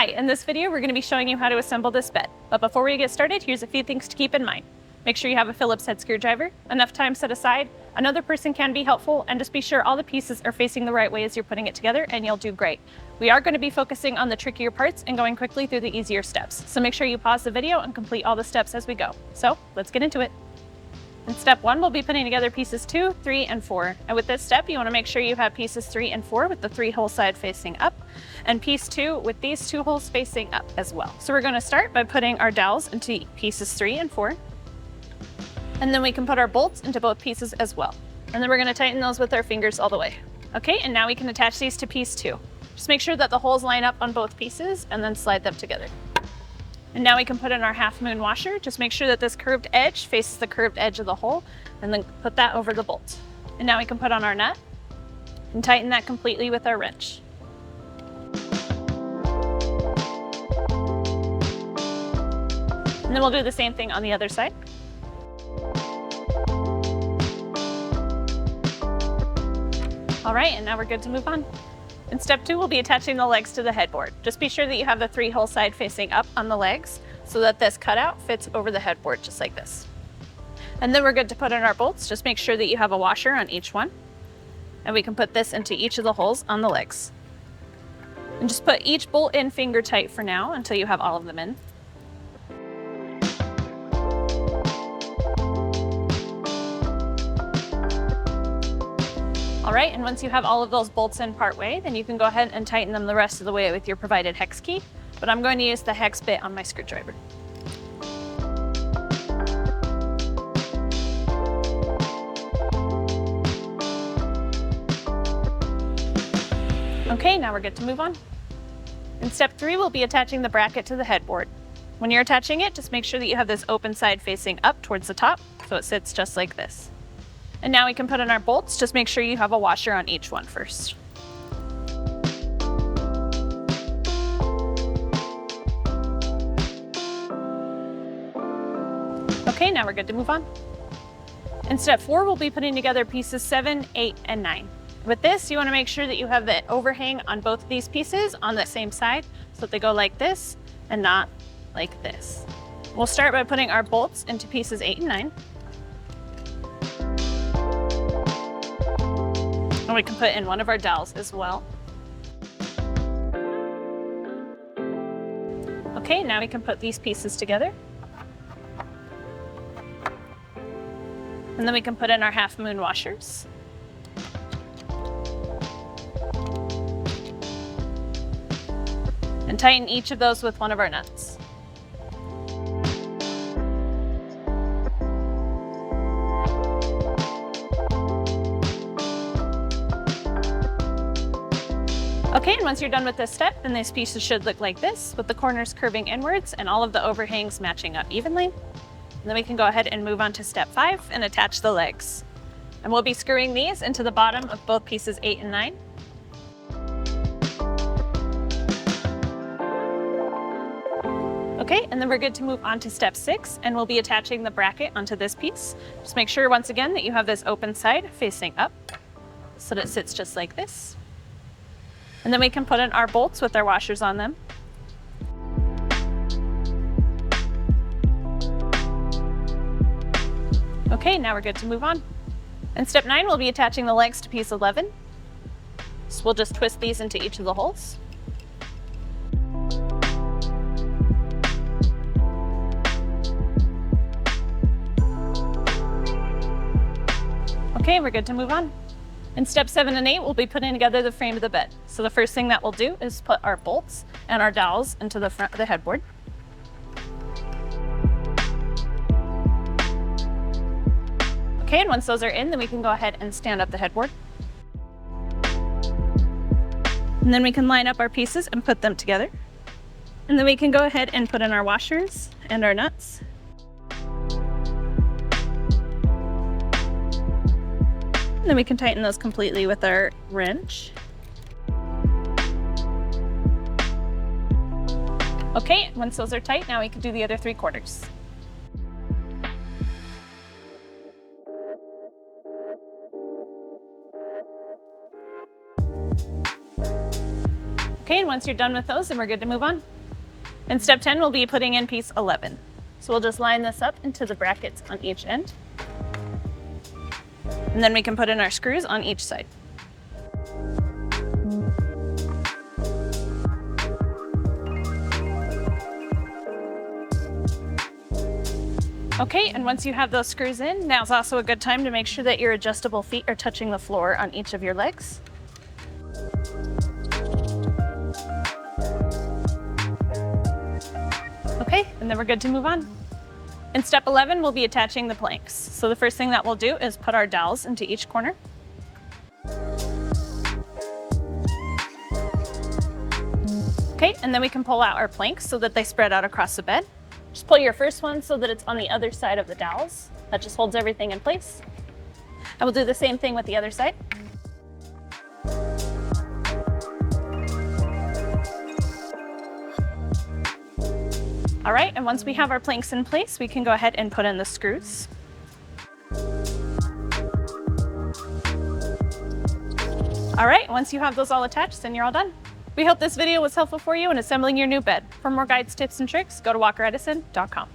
Hi, in this video we're going to be showing you how to assemble this bed. But before we get started, here's a few things to keep in mind. Make sure you have a Phillips head screwdriver, enough time set aside, another person can be helpful, and just be sure all the pieces are facing the right way as you're putting it together and you'll do great. We are going to be focusing on the trickier parts and going quickly through the easier steps. So make sure you pause the video and complete all the steps as we go. So let's get into it. In step 1, we'll be putting together pieces 2, 3, and 4. And with this step, you want to make sure you have pieces 3 and 4 with the 3-hole side facing up, and piece 2 with these 2 holes facing up as well. So we're going to start by putting our dowels into pieces 3 and 4. And then we can put our bolts into both pieces as well. And then we're going to tighten those with our fingers all the way. Okay, and now we can attach these to piece 2. Just make sure that the holes line up on both pieces and then slide them together. And now we can put in our half moon washer. Just make sure that this curved edge faces the curved edge of the hole and then put that over the bolt. And now we can put on our nut and tighten that completely with our wrench. And then we'll do the same thing on the other side. All right, and now we're good to move on. In step 2, we'll be attaching the legs to the headboard. Just be sure that you have the 3-hole side facing up on the legs so that this cutout fits over the headboard just like this. And then we're good to put in our bolts. Just make sure that you have a washer on each one. And we can put this into each of the holes on the legs. And just put each bolt in finger tight for now until you have all of them in. All right, and once you have all of those bolts in part way, then you can go ahead and tighten them the rest of the way with your provided hex key, but I'm going to use the hex bit on my screwdriver. Okay, now we're good to move on. In step 3, we'll be attaching the bracket to the headboard. When you're attaching it, just make sure that you have this open side facing up towards the top, so it sits just like this. And now we can put in our bolts. Just make sure you have a washer on each one first. Okay, now we're good to move on. In step 4, we'll be putting together pieces 7, 8, and 9. With this, you want to make sure that you have the overhang on both of these pieces on the same side so that they go like this and not like this. We'll start by putting our bolts into pieces 8 and 9. And we can put in one of our dowels as well. Okay, now we can put these pieces together. And then we can put in our half moon washers. And tighten each of those with one of our nuts. Okay, and once you're done with this step, then these pieces should look like this, with the corners curving inwards and all of the overhangs matching up evenly. And then we can go ahead and move on to step 5 and attach the legs. And we'll be screwing these into the bottom of both pieces 8 and 9. Okay, and then we're good to move on to step 6, and we'll be attaching the bracket onto this piece. Just make sure once again that you have this open side facing up so that it sits just like this. And then we can put in our bolts with our washers on them. Okay, now we're good to move on. In step 9, we'll be attaching the legs to piece 11. So we'll just twist these into each of the holes. Okay, we're good to move on. In step 7 and 8, we'll be putting together the frame of the bed. So the first thing that we'll do is put our bolts and our dowels into the front of the headboard. Okay, and once those are in, then we can go ahead and stand up the headboard. And then we can line up our pieces and put them together. And then we can go ahead and put in our washers and our nuts. And then we can tighten those completely with our wrench. Okay, once those are tight, now we can do the other 3 quarters. Okay, and once you're done with those, then we're good to move on. In step 10, we'll be putting in piece 11. So we'll just line this up into the brackets on each end. And then we can put in our screws on each side. Okay, and once you have those screws in, now's also a good time to make sure that your adjustable feet are touching the floor on each of your legs. Okay, and then we're good to move on. In step 11, we'll be attaching the planks. So the first thing that we'll do is put our dowels into each corner. Okay, and then we can pull out our planks so that they spread out across the bed. Just pull your first one so that it's on the other side of the dowels. That just holds everything in place. And we'll do the same thing with the other side. All right, and once we have our planks in place, we can go ahead and put in the screws. All right, once you have those all attached, then you're all done. We hope this video was helpful for you in assembling your new bed. For more guides, tips, and tricks, go to walkeredison.com.